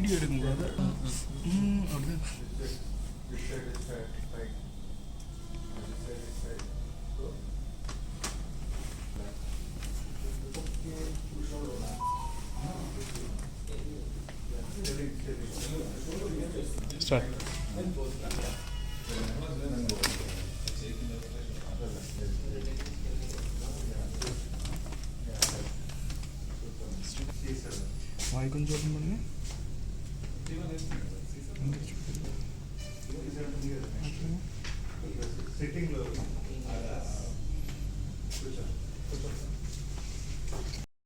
Video എടുക്കുമ്പോൾ അത് അവിടെ സ്റ്റാർട്ട്. വായിക്കും ചോദ്യം പറഞ്ഞ് సిట్టింగ్ లో